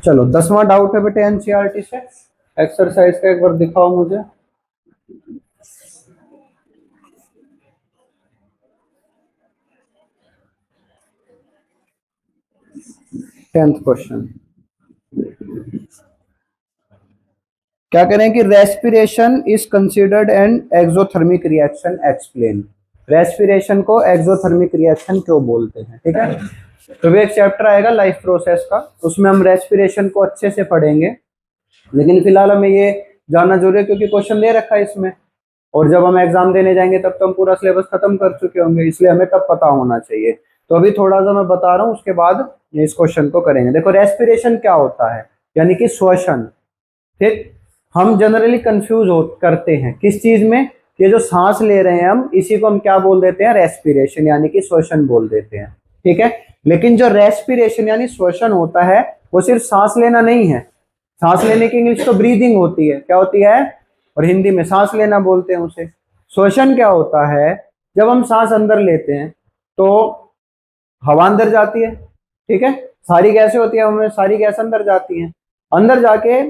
चलो 10वां डाउट है बेटे एनसीईआरटी से। एक्सरसाइज का एक बार दिखाओ मुझे। 10th क्वेश्चन क्या कह रहे हैं कि respiration is considered an exothermic reaction, explain. Respiration को एक्सोथर्मिक रिएक्शन क्यों बोलते हैं, ठीक है। तो भी एक चैप्टर आएगा लाइफ प्रोसेस का, उसमें हम रेस्पिरेशन को अच्छे से पढ़ेंगे, लेकिन फिलहाल हमें ये जानना जरूरी है क्योंकि क्वेश्चन दे रखा है इसमें, और जब हम एग्जाम देने जाएंगे तब तो हम पूरा सिलेबस खत्म कर चुके होंगे, इसलिए हमें तब पता होना चाहिए। तो अभी थोड़ा सा मैं बता रहा हूँ, उसके बाद इस क्वेश्चन को करेंगे। देखो रेस्पिरेशन क्या होता है, यानी कि श्वसन। ठीक, हम जनरली कंफ्यूज करते हैं किस चीज में, ये जो सांस ले रहे हैं हम, इसी को हम क्या बोल देते हैं, रेस्पिरेशन यानी कि श्वसन बोल देते हैं, ठीक है। लेकिन जो रेस्पिरेशन यानी श्वसन होता है वो सिर्फ सांस लेना नहीं है। सांस लेने की इंग्लिश तो ब्रीदिंग होती है, क्या होती है, और हिंदी में सांस लेना बोलते हैं उसे। श्वसन क्या होता है, जब हम सांस अंदर लेते हैं तो हवा अंदर जाती है, ठीक है, सारी गैसें होती है, हमें सारी गैस अंदर जाती हैं, अंदर जाके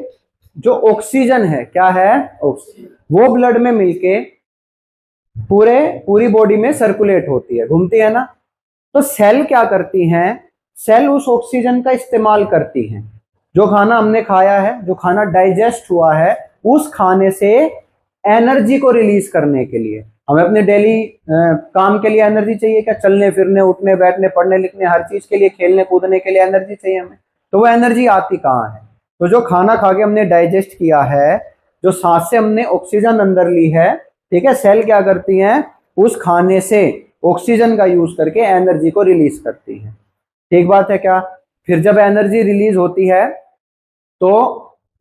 जो ऑक्सीजन है, क्या है, ऑक्सीजन, वो ब्लड में मिलके पूरी बॉडी में सर्कुलेट होती है, घूमती है ना। तो सेल क्या करती हैं, सेल उस ऑक्सीजन का इस्तेमाल करती हैं। जो खाना हमने खाया है, जो खाना डाइजेस्ट हुआ है, उस खाने से एनर्जी को रिलीज करने के लिए, हमें अपने डेली काम के लिए एनर्जी चाहिए, क्या, चलने फिरने, उठने बैठने, पढ़ने लिखने, हर चीज के लिए, खेलने कूदने के लिए एनर्जी चाहिए हमें। तो वो एनर्जी आती कहाँ है, तो जो खाना खा के हमने डाइजेस्ट किया है, जो सांस से हमने ऑक्सीजन अंदर ली है, ठीक है, सेल क्या करती हैं, उस खाने से ऑक्सीजन का यूज करके एनर्जी को रिलीज करती है। ठीक बात है क्या। फिर जब एनर्जी रिलीज होती है तो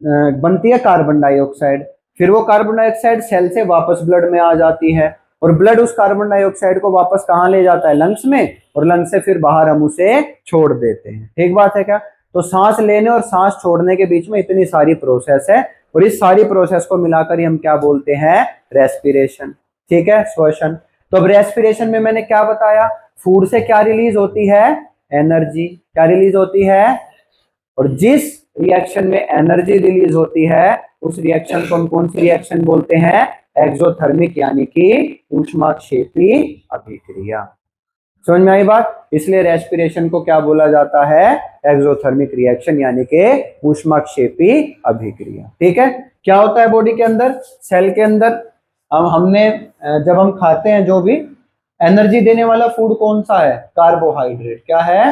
बनती है कार्बन डाइऑक्साइड, फिर वो कार्बन डाइऑक्साइड सेल से वापस ब्लड में आ जाती है, और ब्लड उस कार्बन डाइऑक्साइड को वापस कहाँ ले जाता है, लंग्स में, और लंग्स से फिर बाहर हम उसे छोड़ देते हैं। ठीक बात है क्या। तो सांस लेने और सांस छोड़ने के बीच में इतनी सारी प्रोसेस है, और इस सारी प्रोसेस को मिलाकर ही हम क्या बोलते हैं, रेस्पिरेशन, ठीक है, श्वसन। तो अब रेस्पिरेशन में मैंने क्या बताया, फूड से क्या रिलीज होती है, एनर्जी, क्या रिलीज होती है, और जिस रिएक्शन में एनर्जी रिलीज होती है उस रिएक्शन को हम कौन सी रिएक्शन बोलते हैं, एक्सोथर्मिक यानी कि ऊष्माक्षेपी अभिक्रिया। समझ में आई बात। इसलिए रेस्पिरेशन को क्या बोला जाता है, एक्सोथर्मिक रिएक्शन यानी कि ऊष्माक्षेपी अभिक्रिया। ठीक है। क्या होता है बॉडी के अंदर, सेल के अंदर, हमने जब हम खाते हैं जो भी एनर्जी देने वाला फूड कौन सा है, कार्बोहाइड्रेट, क्या है,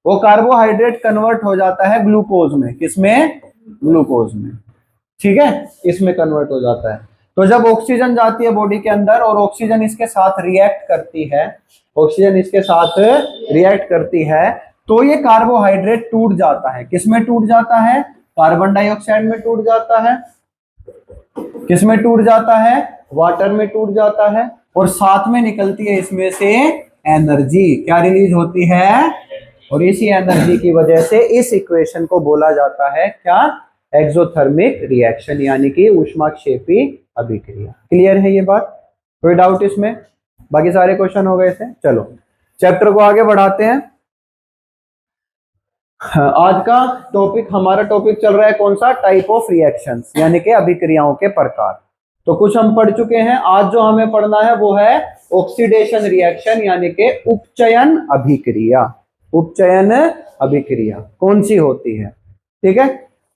वो कार्बोहाइड्रेट कन्वर्ट हो जाता है ग्लूकोज में, किसमें, ग्लूकोज में, ठीक है, इसमें कन्वर्ट हो जाता है। तो जब ऑक्सीजन जाती है बॉडी के अंदर और ऑक्सीजन इसके साथ रिएक्ट करती है, ऑक्सीजन इसके साथ रिएक्ट करती है, तो ये कार्बोहाइड्रेट टूट जाता है, किसमें टूट जाता है, कार्बन डाइऑक्साइड में टूट जाता है, किसमें टूट जाता है, वाटर में टूट जाता है, और साथ में निकलती है इसमें से एनर्जी, क्या रिलीज होती है, और इसी एनर्जी की वजह से इस इक्वेशन को बोला जाता है क्या, एक्सोथर्मिक रिएक्शन यानी कि ऊष्माक्षेपी अभिक्रिया। क्लियर है ये बात, कोई डाउट इसमें, बाकी सारे क्वेश्चन हो गए थे। चलो चैप्टर को आगे बढ़ाते हैं। आज का टॉपिक, हमारा टॉपिक चल रहा है कौन सा, टाइप ऑफ रिएक्शंस यानी कि अभिक्रियाओं के प्रकार। तो कुछ हम पढ़ चुके हैं, आज जो हमें पढ़ना है वो है ऑक्सीडेशन रिएक्शन यानी कि उपचयन अभिक्रिया। उपचयन अभिक्रिया कौन सी होती है, ठीक है।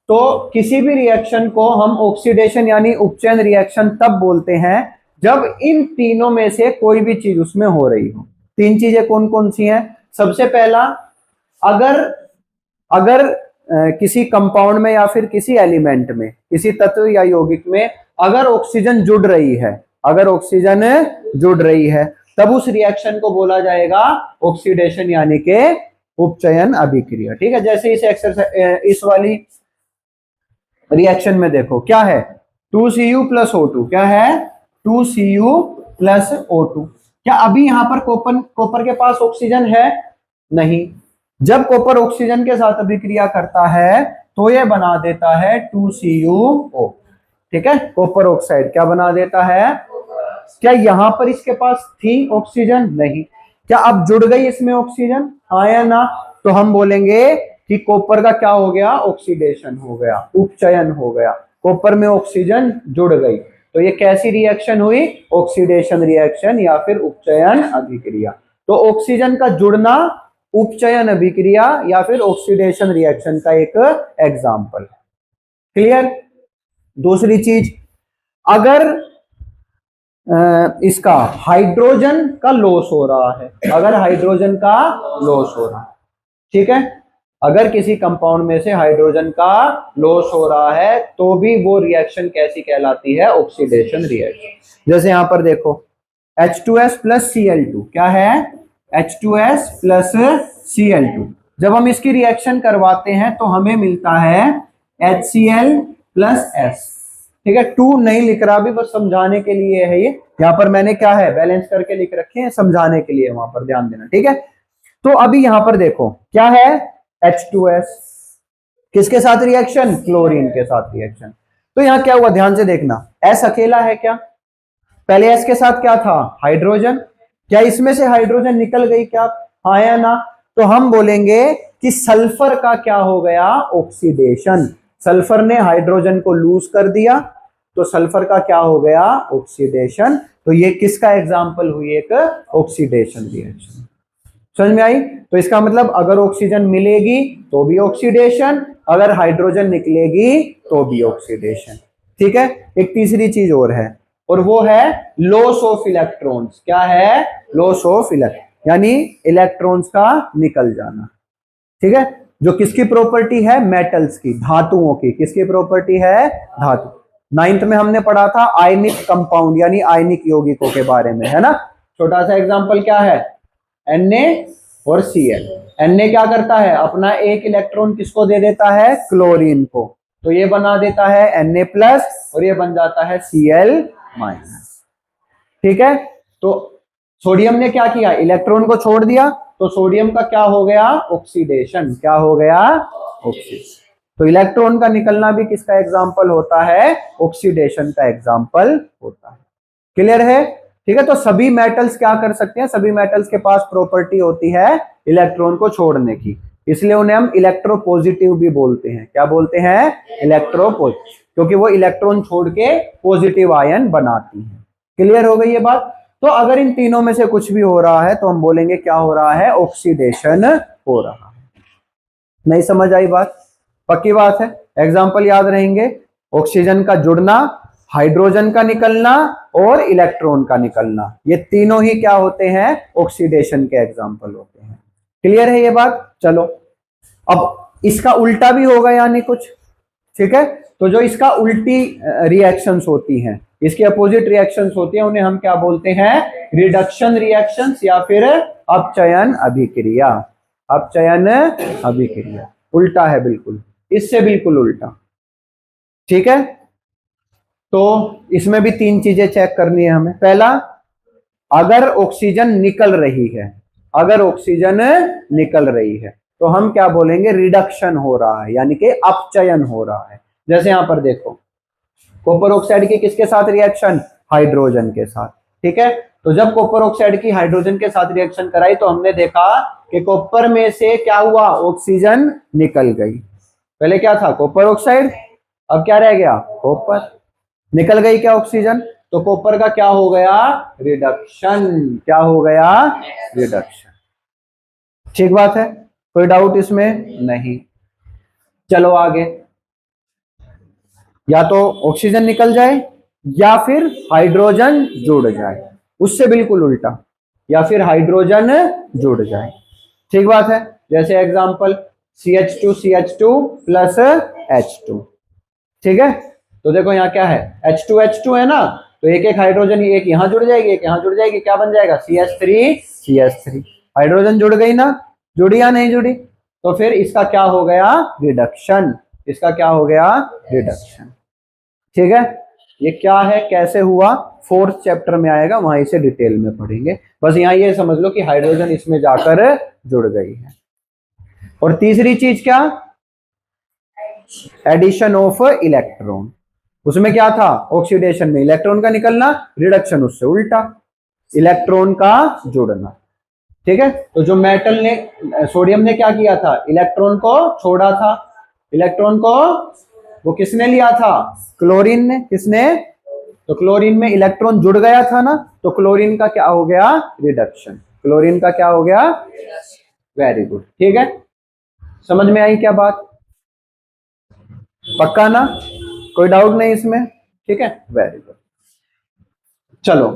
तो किसी भी रिएक्शन को हम ऑक्सीडेशन यानी उपचयन रिएक्शन तब बोलते हैं जब इन तीनों में से कोई भी चीज उसमें हो रही हो। तीन चीजें कौन कौन सी हैं, सबसे पहला, अगर किसी कंपाउंड में या फिर किसी एलिमेंट में, किसी तत्व या यौगिक में अगर ऑक्सीजन जुड़ रही है, अगर ऑक्सीजन जुड़ रही है, तब उस रिएक्शन को बोला जाएगा ऑक्सीडेशन यानी के उपचयन अभिक्रिया। ठीक है। जैसे इस एक्सरसाइज, इस वाली रिएक्शन में देखो क्या है, 2Cu + O2, क्या है, 2Cu + O2। क्या अभी यहां पर कॉपर के पास ऑक्सीजन है, नहीं। जब कॉपर ऑक्सीजन के साथ अभिक्रिया करता है तो यह बना देता है 2CuO, ठीक है, कॉपर ऑक्साइड क्या बना देता है। क्या यहां पर इसके पास थी ऑक्सीजन, नहीं। क्या अब जुड़ गई इसमें ऑक्सीजन, हाँ या ना, तो हम बोलेंगे कि कॉपर का क्या हो गया, ऑक्सीडेशन हो गया, उपचयन हो गया, कॉपर में ऑक्सीजन जुड़ गई। तो ये कैसी रिएक्शन हुई, ऑक्सीडेशन रिएक्शन या फिर उपचयन अभिक्रिया। तो ऑक्सीजन का जुड़ना उपचयन अभिक्रिया या फिर ऑक्सीडेशन रिएक्शन का एक एग्जाम्पल। क्लियर। दूसरी चीज, अगर इसका हाइड्रोजन का लॉस हो रहा है, अगर हाइड्रोजन का लॉस हो रहा है, ठीक है, अगर किसी कंपाउंड में से हाइड्रोजन का लॉस हो रहा है तो भी वो रिएक्शन कैसी कहलाती है, ऑक्सीडेशन रिएक्शन। जैसे यहां पर देखो H2S प्लस Cl2 क्या है, H2S प्लस Cl2। जब हम इसकी रिएक्शन करवाते हैं तो हमें मिलता है HCl प्लस S। ठीक है, 2 नहीं लिख रहा अभी, बस समझाने के लिए है ये। यहाँ पर मैंने क्या है, बैलेंस करके लिख रखे हैं, समझाने के लिए, वहां पर ध्यान देना। ठीक है, तो अभी यहां पर देखो क्या है, H2S किसके साथ रिएक्शन, क्लोरीन के साथ रिएक्शन। तो यहां क्या हुआ, ध्यान से देखना, S अकेला है क्या, पहले S के साथ क्या था, हाइड्रोजन, क्या इसमें से हाइड्रोजन निकल गई क्या, हाँ या ना। तो हम बोलेंगे कि सल्फर का क्या हो गया, ऑक्सीडेशन, सल्फर ने हाइड्रोजन को लूज कर दिया, तो सल्फर का क्या हो गया, ऑक्सीडेशन। तो ये किसका एग्जाम्पल हुई, एक ऑक्सीडेशन रिएक्शन। समझ में आई। तो इसका मतलब अगर ऑक्सीजन मिलेगी तो भी ऑक्सीडेशन, अगर हाइड्रोजन निकलेगी तो भी ऑक्सीडेशन। ठीक है, एक तीसरी चीज और है, और वो है लॉस ऑफ इलेक्ट्रॉन्स। क्या है, लॉस ऑफ इलेक्ट्रॉन, यानी इलेक्ट्रॉन्स का निकल जाना। ठीक है, जो किसकी प्रॉपर्टी है, मेटल्स की, धातुओं की, किसकी प्रॉपर्टी है, धातु। 9th में हमने पढ़ा था आयनिक कंपाउंड यानी आयनिक यौगिकों के बारे में, है ना। छोटा सा एग्जांपल क्या है, Na और Cl। Na क्या करता है, अपना एक इलेक्ट्रॉन किसको दे देता है, क्लोरीन को, तो ये बना देता है Na प्लस और ये बन जाता है Cl माइनस। ठीक है, तो सोडियम ने क्या किया, इलेक्ट्रॉन को छोड़ दिया, तो सोडियम का क्या हो गया, ऑक्सीडेशन, क्या हो गया, ऑक्सीडेशन। तो इलेक्ट्रॉन का निकलना भी किसका एग्जाम्पल होता है, ऑक्सीडेशन का एग्जाम्पल होता है। क्लियर है। ठीक है, तो सभी मेटल्स क्या कर सकते हैं, सभी मेटल्स के पास प्रॉपर्टी होती है इलेक्ट्रॉन को छोड़ने की, इसलिए उन्हें हम इलेक्ट्रोपॉजिटिव भी बोलते हैं। क्या बोलते हैं, इलेक्ट्रोपॉजिटिव, क्योंकि वो इलेक्ट्रॉन छोड़ के पॉजिटिव आयन बनाती है। क्लियर हो गई ये बात। तो अगर इन तीनों में से कुछ भी हो रहा है तो हम बोलेंगे क्या हो रहा है, ऑक्सीडेशन हो रहा है। नहीं समझ आई बात, पक्की बात है। एग्जाम्पल याद रहेंगे, ऑक्सीजन का जुड़ना, हाइड्रोजन का निकलना और इलेक्ट्रॉन का निकलना, ये तीनों ही क्या होते हैं, ऑक्सीडेशन के एग्जाम्पल होते हैं। क्लियर है ये बात। चलो अब इसका उल्टा भी होगा यानी कुछ। ठीक है, तो जो इसका उल्टी रिएक्शंस होती हैं, इसकी अपोजिट रिएक्शंस होती हैं, उन्हें हम क्या बोलते हैं, रिडक्शन रिएक्शंस या फिर अपचयन अभिक्रिया। अपचयन अभिक्रिया उल्टा है, बिल्कुल इससे बिल्कुल उल्टा। ठीक है, तो इसमें भी 3 चीजें चेक करनी है हमें। पहला, अगर ऑक्सीजन निकल रही है, अगर ऑक्सीजन निकल रही है तो हम क्या बोलेंगे, रिडक्शन हो रहा है, यानी कि अपचयन हो रहा है। जैसे यहां पर देखो, कॉपर ऑक्साइड की किसके साथ रिएक्शन, हाइड्रोजन के साथ। ठीक है, तो जब कॉपर ऑक्साइड की हाइड्रोजन के साथ रिएक्शन कराई तो हमने देखा कि कॉपर में से क्या हुआ, ऑक्सीजन निकल गई। पहले क्या था, कॉपर ऑक्साइड, अब क्या रह गया, कॉपर, निकल गई क्या ऑक्सीजन, तो कॉपर का क्या हो गया, रिडक्शन। क्या हो गया, रिडक्शन। ठीक बात है, कोई डाउट इसमें नहीं। चलो आगे, या तो ऑक्सीजन निकल जाए या फिर हाइड्रोजन जुड़ जाए, उससे बिल्कुल उल्टा, या फिर हाइड्रोजन जुड़ जाए। ठीक बात है, जैसे एग्जांपल CH2 प्लस H2। ठीक है, तो देखो यहाँ क्या है, H2 है ना, तो एक एक हाइड्रोजन, एक यहाँ जुड़ जाएगी, एक यहाँ जुड़ जाएगी, क्या बन जाएगा, CH3। हाइड्रोजन जुड़ गई ना, जुड़ी या नहीं जुड़ी, तो फिर इसका क्या हो गया, रिडक्शन। इसका क्या हो गया, रिडक्शन। ठीक है, ये क्या है, कैसे हुआ, 4th चैप्टर में आएगा, वहां इसे डिटेल में पढ़ेंगे। बस यहाँ ये समझ लो कि हाइड्रोजन इसमें जाकर जुड़ गई है। और तीसरी चीज क्या, एडिशन ऑफ इलेक्ट्रॉन। उसमें क्या था, ऑक्सीडेशन में इलेक्ट्रॉन का निकलना, रिडक्शन उससे उल्टा, इलेक्ट्रॉन का जुड़ना। ठीक है। तो जो मेटल ने, सोडियम ने क्या किया था, इलेक्ट्रॉन को छोड़ा था। इलेक्ट्रॉन को वो किसने लिया था, क्लोरीन ने। किसने, तो क्लोरीन में इलेक्ट्रॉन जुड़ गया था ना, तो क्लोरीन का क्या हो गया, रिडक्शन। क्लोरीन का क्या हो गया, वेरी गुड। ठीक है, समझ में आई क्या बात, पक्का ना, कोई डाउट नहीं इसमें। ठीक है, वेरी गुड। चलो,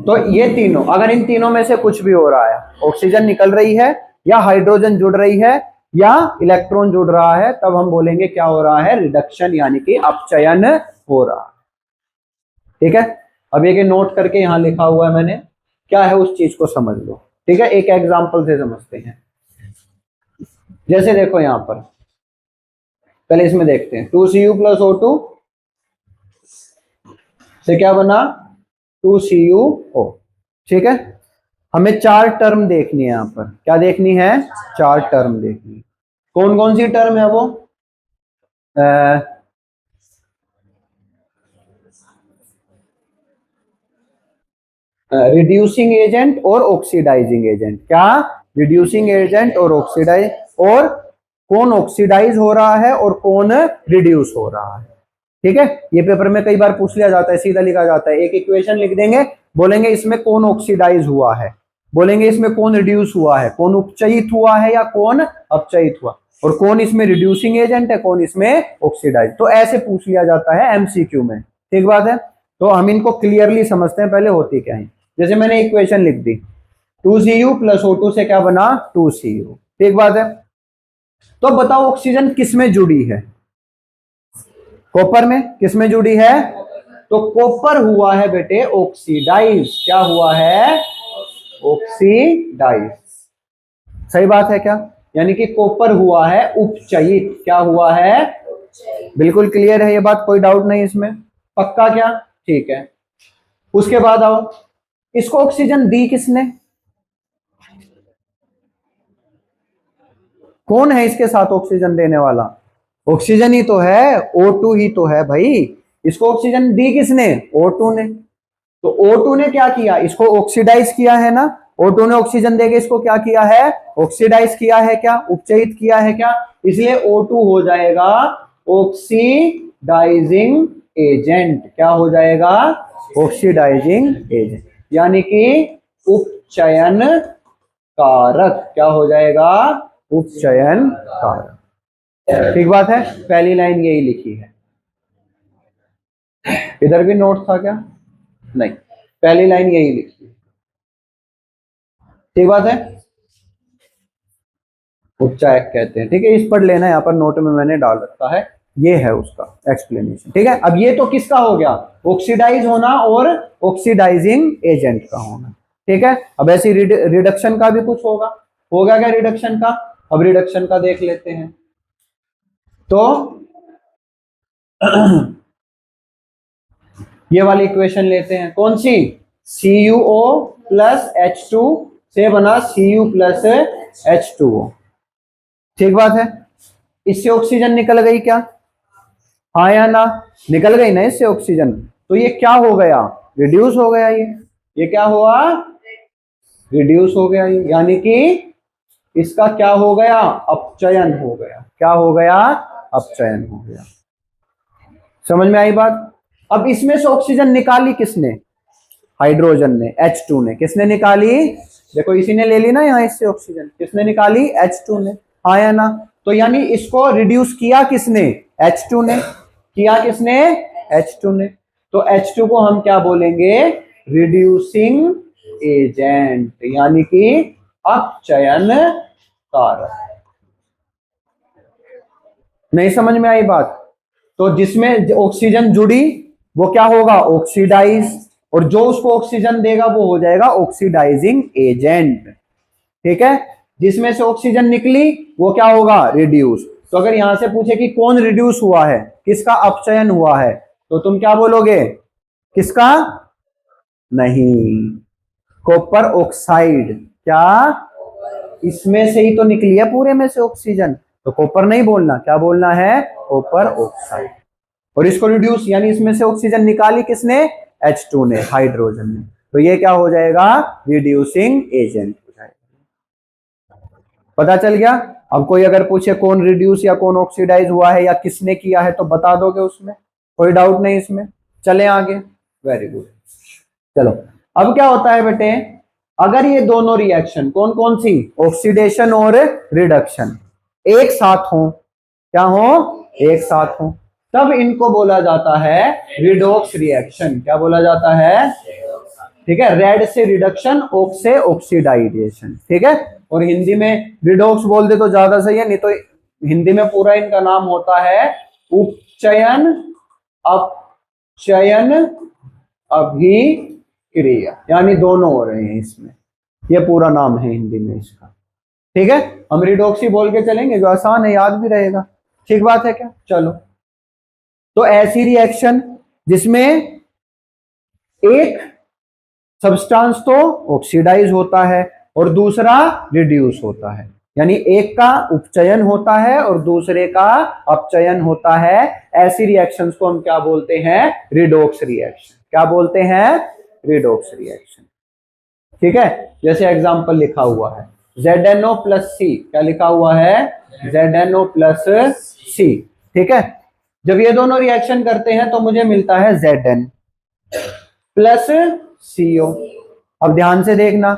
तो ये तीनों, अगर इन तीनों में से कुछ भी हो रहा है, ऑक्सीजन निकल रही है या हाइड्रोजन जुड़ रही है या इलेक्ट्रॉन जुड़ रहा है, तब हम बोलेंगे क्या हो रहा है, रिडक्शन यानी कि अपचयन हो रहा है। ठीक है, अब ये नोट करके यहां लिखा हुआ है मैंने, क्या है उस चीज को समझ लो। ठीक है, एक एग्जांपल से समझते हैं। जैसे देखो यहां पर, पहले इसमें देखते हैं, 2Cu + O2 से क्या बना, 2CuO। ठीक है, हमें 4 टर्म देखनी है यहां पर। क्या देखनी है, 4 टर्म देखनी है। कौन कौन सी टर्म है वो, रिड्यूसिंग एजेंट और ऑक्सीडाइजिंग एजेंट। क्या, रिड्यूसिंग एजेंट और ऑक्सीडाइज, और कौन ऑक्सीडाइज हो रहा है और कौन रिड्यूस हो रहा है। ठीक है, ये पेपर में कई बार पूछ लिया जाता है, सीधा लिखा जाता है, एक इक्वेशन लिख देंगे, बोलेंगे इसमें कौन ऑक्सीडाइज हुआ है, बोलेंगे इसमें कौन रिड्यूस हुआ है, कौन उपचयित हुआ है या कौन अपचयित हुआ, और कौन इसमें रिड्यूसिंग एजेंट है, कौन इसमें ऑक्सीडाइज। तो ऐसे पूछ लिया जाता है एमसीक्यू में। ठीक बात है, तो हम इनको क्लियरली समझते हैं पहले होती क्या है। जैसे मैंने इक्वेशन लिख दी, 2Cu + O2 से क्या बना, 2Cu। ठीक बात है, तो बताओ ऑक्सीजन किसमें जुड़ी है, कॉपर में। किसमें जुड़ी है, तो कॉपर हुआ है बेटे ऑक्सीडाइज। क्या हुआ है, ऑक्सीडाइज। सही बात है क्या, यानी कि कॉपर हुआ है उपचयित। क्या हुआ है, बिल्कुल क्लियर है ये बात, कोई डाउट नहीं इसमें, पक्का क्या, ठीक है। उसके बाद आओ, इसको ऑक्सीजन दी किसने, कौन है इसके साथ ऑक्सीजन देने वाला, ऑक्सीजन ही तो है, O2 ही तो है भाई। इसको ऑक्सीजन दी किसने, O2 ने। तो O2 ने क्या किया, इसको ऑक्सीडाइज किया है ना, O2 ने ऑक्सीजन देके इसको क्या किया है, ऑक्सीडाइज किया है, क्या उपचयित किया है क्या, इसलिए O2 हो जाएगा ऑक्सीडाइजिंग एजेंट। क्या हो जाएगा, ऑक्सीडाइजिंग एजेंट, यानी कि उपचयन कारक। क्या हो जाएगा, उपचयन कारक। ठीक बात है, पहली लाइन यही लिखी है। इधर भी नोट था क्या, नहीं, पहली लाइन यही लिखी है। ठीक बात है, उपचायक कहते हैं। ठीक है, इस पर लेना, यहाँ पर नोट में मैंने डाल रखा है, ये है उसका एक्सप्लेनेशन। ठीक है, अब ये तो किसका हो गया, ऑक्सीडाइज होना और ऑक्सीडाइजिंग एजेंट का होना। ठीक है, अब ऐसी रिडक्शन का भी कुछ होगा क्या रिडक्शन का, अब रिडक्शन का देख लेते हैं। तो ये वाली इक्वेशन लेते हैं, कौन सी, CuO + H2 से बना Cu + H2O। ठीक बात है, इससे ऑक्सीजन निकल गई क्या, हाँ या ना, निकल गई ना इससे ऑक्सीजन, तो ये क्या हो गया, रिड्यूस हो गया। ये क्या हुआ, रिड्यूस हो गया, यानी कि इसका क्या हो गया, अपचयन हो गया। क्या हो गया, अपचयन हो गया। समझ में आई बात। अब इसमें से ऑक्सीजन निकाली किसने, हाइड्रोजन ने, H2 ने। किसने निकाली, देखो इसी ने ले ली ना यहाँ इससे ऑक्सीजन, किसने निकाली, H2 ने, हाँ या ना। तो यानी इसको रिड्यूस किया किसने, H2 ने, किया किसने, H2 ने। तो H2 को हम क्या बोलेंगे, रिड्यूसिंग एजेंट, यानी कि अपचयन कारक। नहीं समझ में आई बात। तो जिसमें ऑक्सीजन जुड़ी वो क्या होगा, ऑक्सीडाइज, और जो उसको ऑक्सीजन देगा वो हो जाएगा ऑक्सीडाइजिंग एजेंट। ठीक है, जिसमें से ऑक्सीजन निकली वो क्या होगा, रिड्यूस। तो अगर यहां से पूछे कि कौन रिड्यूस हुआ है, किसका अपचयन हुआ है, तो तुम क्या बोलोगे, किसका, नहीं, कॉपर ऑक्साइड। क्या, इसमें से ही तो निकली है पूरे में से ऑक्सीजन, तो कॉपर नहीं बोलना, क्या बोलना है, कॉपर ऑक्साइड। और इसको रिड्यूस, यानी इसमें से ऑक्सीजन निकाली किसने, H2 ने, हाइड्रोजन ने, तो ये क्या हो जाएगा, रिड्यूसिंग एजेंट हो जाएगा। पता चल गया। अब कोई अगर पूछे कौन रिड्यूस या कौन ऑक्सीडाइज हुआ है या किसने किया है तो बता दोगे, उसमें कोई डाउट नहीं इसमें। चले आगे, वेरी गुड। चलो अब क्या होता है बेटे, अगर ये दोनों रिएक्शन कौन कौन सी, ऑक्सीडेशन और रिडक्शन, एक साथ हो, क्या हो, एक साथ हो, तब इनको बोला जाता है रिडॉक्स रिएक्शन। क्या बोला जाता है, ठीक है, रेड से रिडक्शन, ऑक से ऑक्सीडाइजेशन, ठीक है। और हिंदी में रिडॉक्स बोल दे तो ज्यादा सही है, नहीं तो हिंदी में पूरा इनका नाम होता है उपचयन अपचयन अभिक्रिया, यानी दोनों हो रहे हैं इसमें, ये पूरा नाम है हिंदी में इसका, ठीक है। हम रिडॉक्स ही बोल के चलेंगे, जो आसान है, याद भी रहेगा, ठीक बात है क्या। चलो, तो ऐसी रिएक्शन जिसमें एक सब्सटेंस तो ऑक्सीडाइज होता है और दूसरा रिड्यूस होता है, यानी एक का उपचयन होता है और दूसरे का अपचयन होता है, ऐसी रिएक्शंस को हम क्या बोलते हैं, रिडॉक्स रिएक्शन। क्या बोलते हैं, रिडॉक्स रिएक्शन, ठीक है। जैसे एग्जांपल लिखा हुआ है ZnO प्लस सी, क्या लिखा हुआ है, ZnO प्लस सी, ठीक है। जब ये दोनों रिएक्शन करते हैं तो मुझे मिलता है Zn प्लस CO। अब ध्यान से देखना,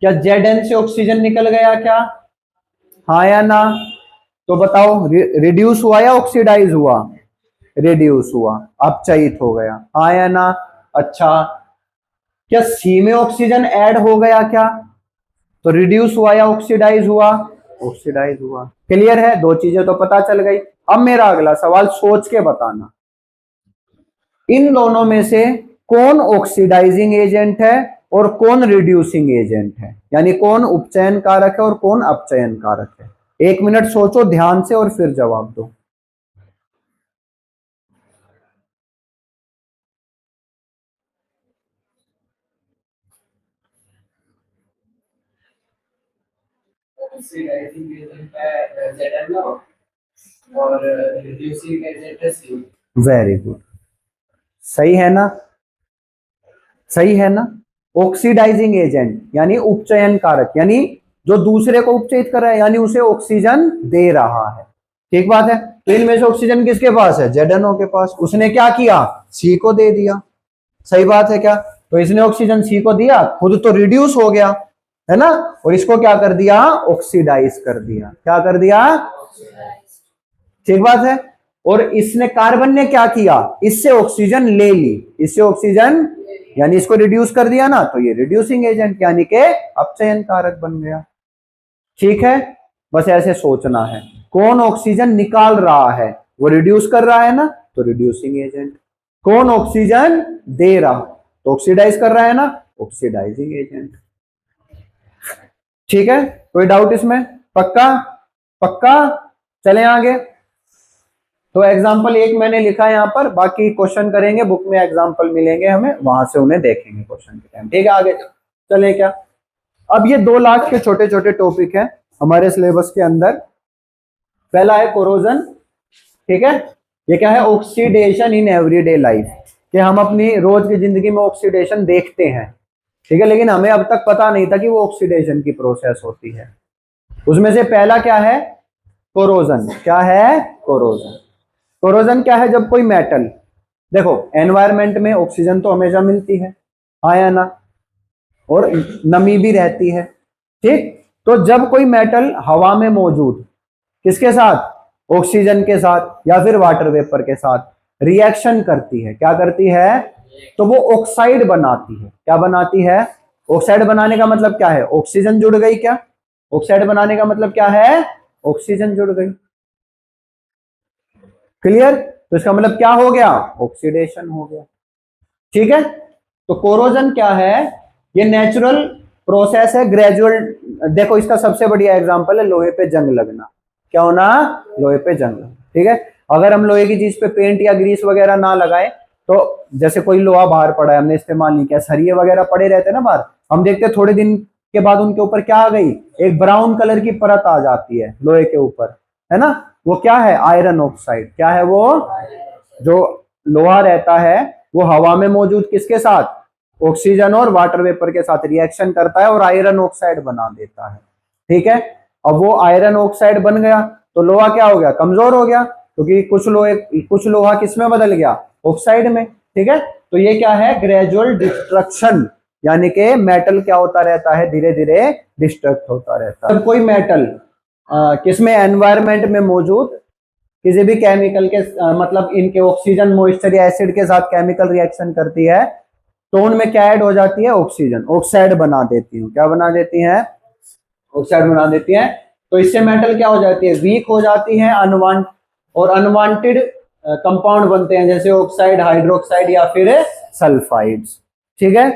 क्या Zn से ऑक्सीजन निकल गया क्या, हाँ या ना, तो बताओ रिड्यूस हुआ या ऑक्सीडाइज हुआ, रिड्यूस हुआ, अपचयित हो गया, हाँ या ना। अच्छा, क्या सी में ऑक्सीजन ऐड हो गया क्या, तो रिड्यूस हुआ या ऑक्सीडाइज हुआ, ऑक्सीडाइज हुआ। क्लियर है, दो चीजें तो पता चल गई। अब मेरा अगला सवाल सोच के बताना, इन दोनों में से कौन ऑक्सीडाइजिंग एजेंट है और कौन रिड्यूसिंग एजेंट है, यानी कौन उपचयन कारक है और कौन अपचयन कारक है। 1 मिनट सोचो ध्यान से और फिर जवाब दो। ऑक्सीडाइजिंग एजेंट है ZnO और रिड्यूसिंग एजेंट है CO। वेरी गुड, सही है ना, सही है ना। ऑक्सीडाइजिंग एजेंट यानी उपचयन कारक, यानी जो दूसरे को उपचयित कर रहा है, यानी उसे ऑक्सीजन दे रहा है, ठीक बात है। तो इनमें से ऑक्सीजन किसके पास है, ZnO के पास, उसने क्या किया, सी को दे दिया, सही बात है क्या। तो इसने ऑक्सीजन सी को दिया, खुद तो रिड्यूस हो गया है ना, और इसको क्या कर दिया, ऑक्सीडाइज कर दिया, क्या कर दिया, ठीक बात है। और इसने कार्बन ने क्या किया, इससे ऑक्सीजन ले ली, इससे ऑक्सीजन, यानी इसको रिड्यूस कर दिया ना, तो ये रिड्यूसिंग एजेंट यानी के अपचयन कारक बन गया, ठीक है। बस ऐसे सोचना है, कौन ऑक्सीजन निकाल रहा है, वो रिड्यूस कर रहा है ना, तो रिड्यूसिंग एजेंट। कौन ऑक्सीजन दे रहा, तो ऑक्सीडाइज कर रहा है ना, ऑक्सीडाइजिंग एजेंट, ठीक है। कोई डाउट इसमें, पक्का, पक्का। चलें आगे। तो एग्जाम्पल 1 मैंने लिखा है यहाँ पर, बाकी क्वेश्चन करेंगे, बुक में एग्जाम्पल मिलेंगे हमें, वहां से उन्हें देखेंगे क्वेश्चन के टाइम, ठीक है। आगे चले क्या, अब ये 2 लाख के छोटे छोटे टॉपिक हैं हमारे सिलेबस के अंदर। पहला है कोरोजन, ठीक है। ये क्या है, ऑक्सीडेशन इन एवरीडे लाइफ, कि हम अपनी रोज की जिंदगी में ऑक्सीडेशन देखते हैं, ठीक है, लेकिन हमें अब तक पता नहीं था कि वो ऑक्सीडेशन की प्रोसेस होती है। उसमें से पहला क्या है, कोरोजन। क्या है, कोरोजन। कोरोजन क्या है, जब कोई मेटल, देखो एनवायरमेंट में ऑक्सीजन तो हमेशा मिलती है, हाँ या ना, और नमी भी रहती है, ठीक। तो जब कोई मेटल हवा में मौजूद, किसके साथ, ऑक्सीजन के साथ या फिर वाटर वेपर के साथ रिएक्शन करती है, क्या करती है, तो वो ऑक्साइड बनाती है। क्या बनाती है, ऑक्साइड बनाने का मतलब क्या है, ऑक्सीजन जुड़ गई, क्या, ऑक्साइड बनाने का मतलब क्या है, ऑक्सीजन जुड़ गई, क्लियर। तो इसका मतलब क्या हो गया, ऑक्सीडेशन हो गया, ठीक है। तो कोरोजन क्या है, ये नेचुरल प्रोसेस है, ग्रेजुअल। देखो इसका सबसे बढ़िया एग्जांपल है लोहे पे जंग लगना, क्या होना, लोहे पे जंग, ठीक है। अगर हम लोहे की चीज पे पेंट या ग्रीस वगैरह ना लगाए, तो जैसे कोई लोहा बाहर पड़ा है, हमने इस्तेमाल नहीं किया, सरिये वगैरह पड़े रहते हैं ना बाहर, हम देखते हैं थोड़े दिन के बाद उनके ऊपर क्या आ गई, एक ब्राउन कलर की परत आ जाती है लोहे के ऊपर, है ना, वो क्या है, आयरन ऑक्साइड। क्या है वो, जो लोहा रहता है वो हवा में मौजूद किसके साथ, ऑक्सीजन और वाटर वेपर के साथ रिएक्शन करता है और आयरन ऑक्साइड बना देता है, ठीक है। अब वो आयरन ऑक्साइड बन गया तो लोहा क्या हो गया, कमजोर हो गया, क्योंकि कुछ लोहा किस में बदल गया, ऑक्साइड में। ठीक है, तो ये क्या है, ग्रेजुअल डिस्ट्रक्शन, यानी कि मेटल क्या होता रहता है, धीरे धीरे डिस्ट्रक्ट होता रहता है। जब कोई मेटल किसमें, एनवायरमेंट में मौजूद किसी भी केमिकल के मतलब इनके ऑक्सीजन, मॉइस्चर या एसिड के साथ केमिकल रिएक्शन करती है तो उनमें क्या ऐड हो जाती है, ऑक्सीजन, ऑक्साइड बना देती है। क्या बना देती है, ऑक्साइड बना देती है। तो इससे मेटल क्या हो जाती है, वीक हो जाती है, अनवांटेड कंपाउंड बनते हैं, जैसे ऑक्साइड, हाइड्रोक्साइड या फिर सल्फाइड्स। ठीक है,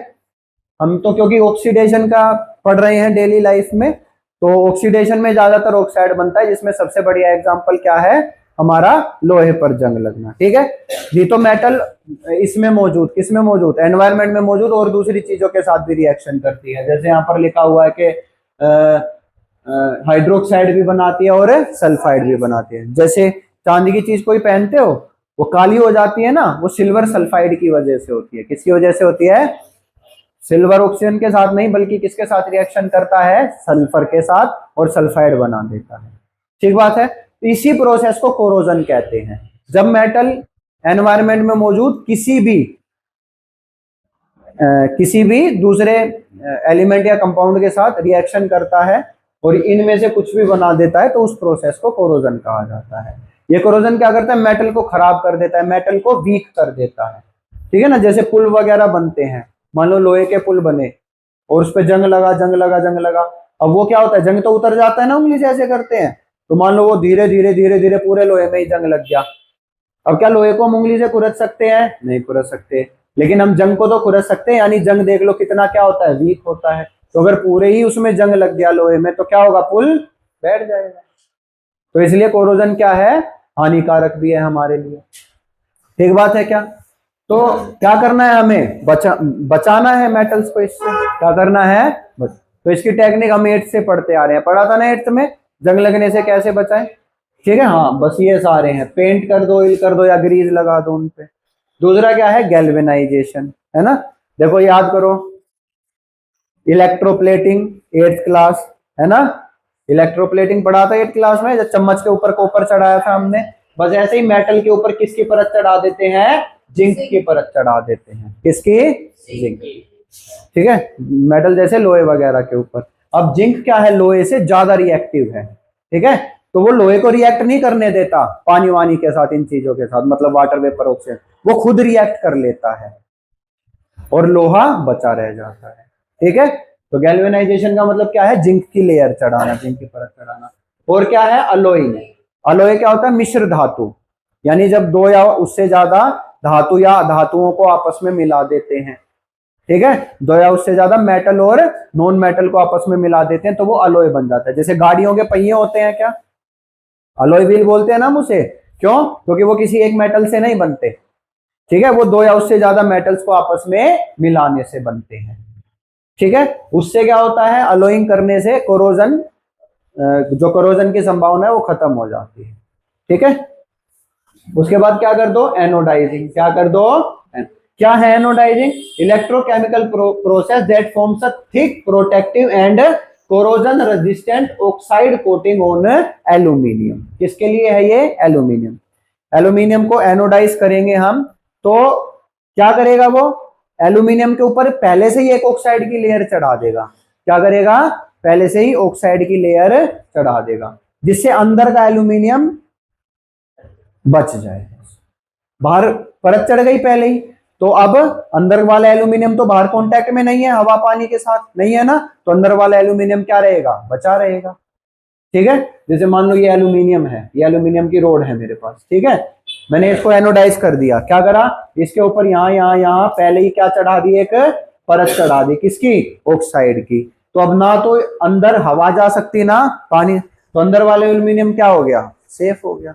हम तो क्योंकि ऑक्सीडेशन का पढ़ रहे हैं डेली लाइफ में, तो ऑक्सीडेशन में ज्यादातर ऑक्साइड बनता है, जिसमें सबसे बढ़िया एग्जांपल क्या है, हमारा लोहे पर जंग लगना। ठीक है, ये तो मेटल इसमें मौजूद, किसमें मौजूद, एनवायरनमेंट में मौजूद, और दूसरी चीजों के साथ भी रिएक्शन करती है। जैसे यहाँ पर लिखा हुआ है कि हाइड्रोक्साइड भी बनाती है और सल्फाइड भी बनाती है। जैसे चांदी की चीज कोई पहनते हो, वो काली हो जाती है ना, वो सिल्वर सल्फाइड की वजह से होती है। किसकी वजह से होती है, सिल्वर ऑक्सीजन के साथ नहीं, बल्कि किसके साथ रिएक्शन करता है, सल्फर के साथ, और सल्फाइड बना देता है। ठीक बात है, इसी प्रोसेस को कोरोजन कहते हैं। जब मेटल एनवायरनमेंट में मौजूद किसी भी दूसरे एलिमेंट या कंपाउंड के साथ रिएक्शन करता है और इनमें से कुछ भी बना देता है, तो उस प्रोसेस को कोरोजन कहा जाता है। ये कोरोजन क्या करता है, मेटल को खराब कर देता है, मेटल को वीक कर देता है। ठीक है ना, जैसे पुल वगैरह बनते हैं, मान लो लोहे के पुल बने और उस पर जंग लगा, अब वो क्या होता है, जंग तो उतर जाता है ना, उंगली से ऐसे करते हैं, तो मान लो वो धीरे धीरे पूरे लोहे में ही जंग लग गया। अब क्या लोहे को हम उंगली से खुरच सकते हैं, नहीं खुरच सकते, लेकिन हम जंग को तो खुरच सकते हैं। यानी जंग देख लो कितना क्या होता है, वीक होता है। तो अगर पूरे ही उसमें जंग लग गया लोहे में, तो क्या होगा, पुल बैठ जाएगा। तो इसलिए कोरोजन क्या है, हानिकारक भी है हमारे लिए। ठीक बात है क्या। तो क्या करना है, हमें बचाना है मेटल्स को, इससे क्या करना है, तो इसकी टेक्निक हम 8th से पढ़ते आ रहे हैं, पढ़ा था ना 8th में, जंग लगने से कैसे बचाएं। ठीक है, हाँ, बस ये सारे हैं, पेंट कर दो, ऑयल कर दो या ग्रीज लगा दो उन पे। दूसरा क्या है, गैल्वेनाइजेशन, है ना। देखो याद करो, इलेक्ट्रोप्लेटिंग 8th क्लास, है ना, इलेक्ट्रोप्लेटिंग पढ़ा था 8th क्लास में, जब चम्मच के ऊपर कॉपर चढ़ाया था हमने। बस ऐसे ही मेटल के ऊपर किसकी परत चढ़ा देते हैं, जिंक की परत चढ़ा देते हैं। किसकी, जिंक। ठीक है, मेटल जैसे लोहे वगैरह के ऊपर। अब जिंक क्या है, लोहे से ज्यादा रिएक्टिव है। ठीक है, तो वो लोहे को रिएक्ट नहीं करने देता पानी वानी के साथ, इन चीजों के साथ, मतलब वाटर वेपर, ऑक्सीजन, वो खुद रिएक्ट कर लेता है और लोहा बचा रह जाता है। ठीक है, तो गैल्वेनाइजेशन का मतलब क्या है, जिंक की लेयर चढ़ाना, जिंक की परत चढ़ाना। और क्या है, अलोइंग। अलोय क्या होता है, मिश्र धातु, यानी जब दो या उससे ज्यादा धातु या धातुओं को आपस में मिला देते हैं। ठीक है, दो या उससे ज्यादा मेटल और नॉन मेटल को आपस में मिला देते हैं, तो वो अलोय बन जाता है। जैसे गाड़ियों के पहिए होते हैं, क्या अलोय व्हील बोलते हैं ना हम उसे, क्यों, क्योंकि वो किसी एक मेटल से नहीं बनते। ठीक है, वो दो या उससे ज्यादा मेटल्स को आपस में मिलाने से बनते हैं। ठीक है, उससे क्या होता है, अलोइंग करने से कोरोजन, जो कोरोजन की संभावना है वो खत्म हो जाती है। ठीक है, उसके बाद क्या कर दो, एनोडाइजिंग। क्या कर दो, क्या है anodizing, electrochemical process that forms a thick protective and corrosion resistant oxide coating on aluminium. किसके लिए है ये, एल्यूमिनियम। एल्यूमिनियम को एनोडाइज करेंगे हम, तो क्या करेगा वो, एल्यूमिनियम के ऊपर पहले से ही एक ऑक्साइड की लेयर चढ़ा देगा। क्या करेगा, पहले से ही ऑक्साइड की लेयर चढ़ा देगा, जिससे अंदर का एल्यूमिनियम बच जाए। बाहर परत चढ़ गई पहले ही, तो अब अंदर वाला एल्यूमिनियम तो बाहर कांटेक्ट में नहीं है, हवा पानी के साथ नहीं है ना, तो अंदर वाला एल्यूमिनियम क्या रहेगा, बचा रहेगा। ठीक है, जैसे मान लो ये एल्यूमिनियम है, ये एल्यूमिनियम की रोड है मेरे पास। ठीक है, मैंने इसको एनोडाइज कर दिया, क्या करा, इसके ऊपर यहाँ पहले ही क्या चढ़ा दी, एक परत चढ़ा दी, किसकी, ऑक्साइड की। तो अब ना तो अंदर हवा जा सकती ना पानी, तो अंदर वाले एल्यूमिनियम क्या हो गया, सेफ हो गया।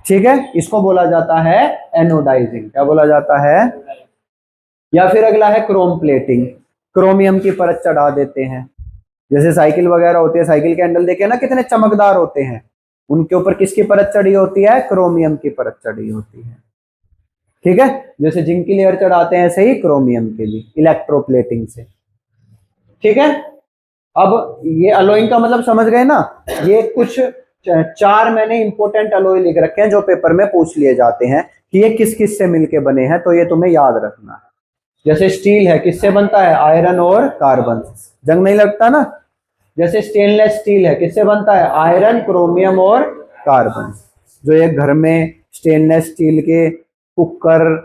ठीक है, इसको बोला जाता है एनोडाइजिंग। क्या बोला जाता है, या फिर अगला है क्रोम प्लेटिंग। क्रोमियम की परत चढ़ा देते हैं, जैसे साइकिल वगैरह होती है, साइकिल के हैंडल देखे ना कितने चमकदार होते हैं, उनके ऊपर किसकी परत चढ़ी होती है, क्रोमियम की परत चढ़ी होती है। ठीक है, जैसे जिंक की लेयर चढ़ाते हैं, ऐसे ही क्रोमियम के भी, इलेक्ट्रोप्लेटिंग से। ठीक है, अब ये अलोइंग का मतलब समझ गए ना, ये कुछ 4 मैंने इंपॉर्टेंट अलोई लिख रखे हैं जो पेपर में पूछ लिए जाते हैं कि ये किस किस से मिलके बने हैं, तो ये तुम्हें याद रखना है। जैसे स्टील है, किससे बनता है? आयरन और कार्बन। जंग नहीं लगता ना। जैसे स्टेनलेस स्टील है, किससे बनता है? आयरन, क्रोमियम और कार्बन। जो ये घर में स्टेनलेस स्टील के कुकर,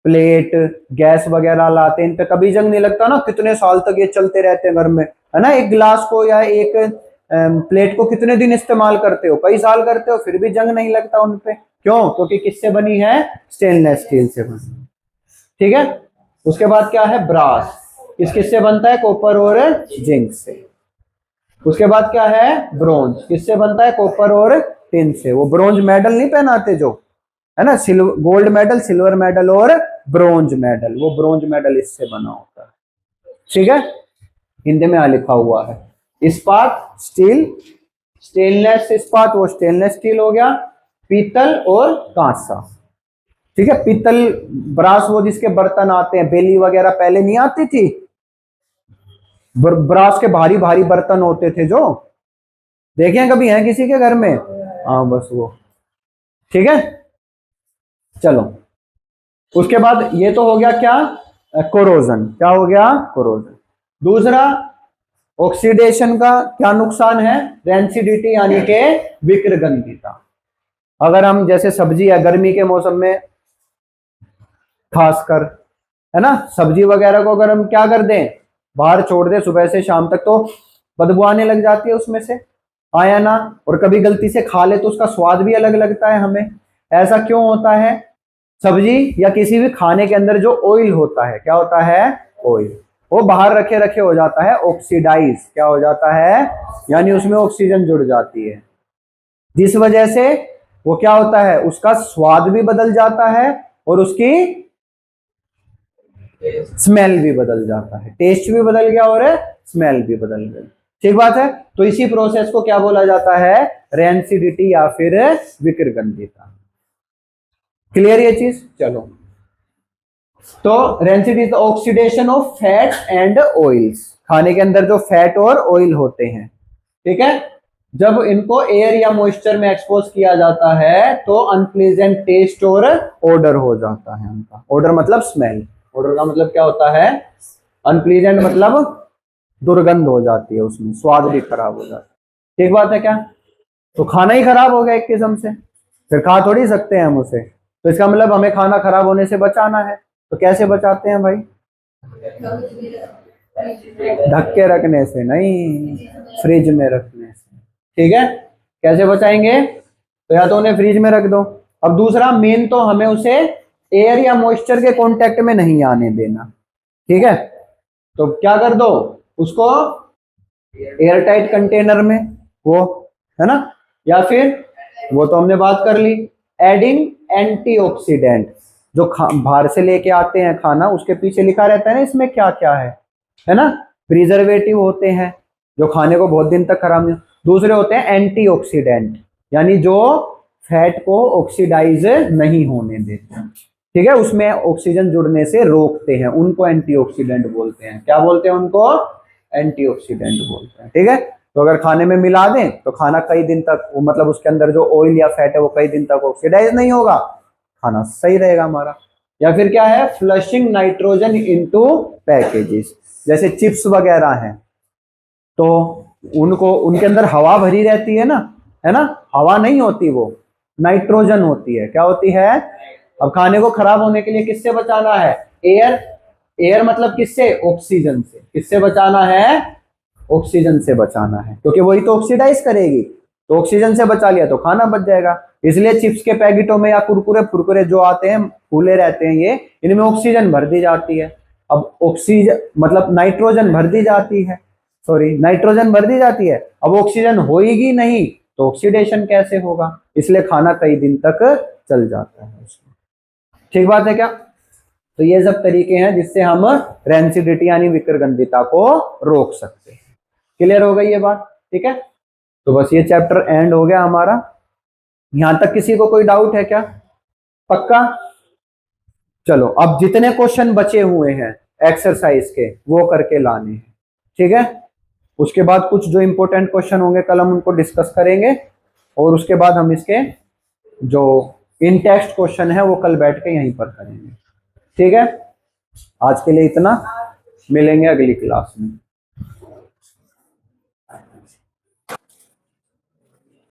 प्लेट, गैस वगैरह लाते हैं, इन पे कभी जंग नहीं लगता ना, कितने साल तक ये चलते रहते हैं घर में, है ना। एक गिलास को या एक प्लेट को कितने दिन इस्तेमाल करते हो? कई साल करते हो, फिर भी जंग नहीं लगता उन पे। क्यों? क्योंकि किससे बनी है? स्टेनलेस स्टील से बनी। ठीक है। उसके बाद क्या है? ब्रास, किससे बनता है? कॉपर और जिंक से। उसके बाद क्या है? ब्रोंज, किससे बनता है? कॉपर और टिन से। वो ब्रोंज मेडल नहीं पहनाते जो, है ना, गोल्ड मेडल, सिल्वर मेडल और ब्रोंज मेडल, वो ब्रोंज मेडल इससे बना होता है। ठीक है। हिंदी में यहाँ लिखा हुआ है। इस्पात स्टील, स्टेनलेस इस्पात वो स्टेनलेस स्टील हो गया। पीतल और कांसा। ठीक है। पीतल, ब्रास वो जिसके बर्तन आते हैं, बेली वगैरह पहले नहीं आती थी, ब्रास के भारी भारी बर्तन होते थे जो, देखे हैं कभी? हैं किसी के घर में? हाँ बस वो। ठीक है। चलो, उसके बाद ये तो हो गया क्या? कोरोजन। क्या हो गया? कोरोजन। दूसरा, ऑक्सीडेशन का क्या नुकसान है? रेंसिडिटी यानी के विकृगंधिता। अगर हम जैसे सब्जी है, गर्मी के मौसम में खासकर, है ना, सब्जी वगैरह को अगर हम क्या कर दें, बाहर छोड़ दें सुबह से शाम तक, तो बदबू आने लग जाती है उसमें से, आया ना। और कभी गलती से खा ले तो उसका स्वाद भी अलग लगता है हमें। ऐसा क्यों होता है? सब्जी या किसी भी खाने के अंदर जो ऑयल होता है, क्या होता है? ऑयल, वो बाहर रखे रखे हो जाता है ऑक्सीडाइज। क्या हो जाता है? यानी उसमें ऑक्सीजन जुड़ जाती है, जिस वजह से वो क्या होता है? उसका स्वाद भी बदल जाता है और उसकी स्मेल भी बदल जाता है। टेस्ट भी बदल गया और स्मेल भी बदल गई। ठीक बात है। तो इसी प्रोसेस को क्या बोला जाता है? रेंसिडिटी या फिर विकृगंधिता। क्लियर ये चीज? चलो, तो rancidity is the oxidation of fat and oils. खाने के अंदर जो फैट और ऑयल होते हैं, ठीक है, जब इनको एयर या मॉइस्चर में एक्सपोज किया जाता है तो अनप्लीजेंट टेस्ट और ऑर्डर हो जाता है उनका। ऑर्डर मतलब स्मेल। ऑर्डर का मतलब क्या होता है? अनप्लीजेंट मतलब दुर्गंध हो जाती है, उसमें स्वाद भी खराब हो जाता है। ठीक बात है क्या? तो खाना ही खराब हो गया एक किस्म से, फिर खा थोड़ी सकते हैं हम उसे। तो इसका मतलब हमें खाना खराब होने से बचाना है। तो कैसे बचाते हैं भाई? ढक के रखने से नहीं, फ्रिज में रखने से। ठीक है। कैसे बचाएंगे? तो या तो उन्हें फ्रिज में रख दो। अब दूसरा मेन, तो हमें उसे एयर या मॉइस्चर के कांटेक्ट में नहीं आने देना। ठीक है। तो क्या कर दो उसको? एयर टाइट कंटेनर में, वो, है ना। या फिर वो तो हमने बात कर ली, एडिंग एंटीऑक्सीडेंट। जो बाहर से लेके आते हैं खाना, उसके पीछे लिखा रहता है ना इसमें क्या क्या है ना। प्रिजर्वेटिव होते हैं जो खाने को बहुत दिन तक खराब नहीं। दूसरे होते हैं एंटीऑक्सीडेंट, यानी जो फैट को ऑक्सीडाइज नहीं होने देते। ठीक है, उसमें ऑक्सीजन जुड़ने से रोकते हैं, उनको एंटीऑक्सीडेंट बोलते हैं। क्या बोलते हैं उनको? एंटीऑक्सीडेंट बोलते हैं। ठीक है। तो अगर खाने में मिला दें तो खाना कई दिन तक, वो मतलब उसके अंदर जो ऑयल या फैट है वो कई दिन तक ऑक्सीडाइज नहीं होगा, खाना सही रहेगा हमारा। या फिर क्या है? Flushing nitrogen into packages. जैसे चिप्स वगैरह हैं तो उनको, उनके अंदर हवा भरी रहती है ना, है ना। हवा नहीं होती, वो नाइट्रोजन होती है। क्या होती है? अब खाने को खराब होने के लिए किससे बचाना है? एयर। एयर मतलब किससे? ऑक्सीजन से। किससे बचाना है? ऑक्सीजन से बचाना है, क्योंकि वही तो ऑक्सीडाइज करेगी। तो ऑक्सीजन से बचा लिया तो खाना बच जाएगा। इसलिए चिप्स के पैकेटों में या कुरकुरे फुरकुरे जो आते हैं, फूले रहते हैं ये, इनमें ऑक्सीजन भर दी जाती है। अब ऑक्सीजन मतलब नाइट्रोजन भर दी जाती है, सॉरी, नाइट्रोजन भर दी जाती है। अब ऑक्सीजन होएगी नहीं तो ऑक्सीडेशन कैसे होगा? इसलिए खाना कई दिन तक चल जाता है उसमें। ठीक बात है क्या? तो ये सब तरीके हैं जिससे हम रेंसिडिटी यानी विकृगंधिता को रोक सकते हैं। क्लियर हो गई ये बात? ठीक है। तो बस ये चैप्टर एंड हो गया हमारा। यहां तक किसी को कोई डाउट है क्या? पक्का? चलो, अब जितने क्वेश्चन बचे हुए हैं एक्सरसाइज के वो करके लाने हैं। ठीक है। उसके बाद कुछ जो इंपॉर्टेंट क्वेश्चन होंगे कल हम उनको डिस्कस करेंगे, और उसके बाद हम इसके जो इन टेक्स्ट क्वेश्चन है वो कल बैठ के यहीं पर करेंगे। ठीक है, आज के लिए इतना, मिलेंगे अगली क्लास में।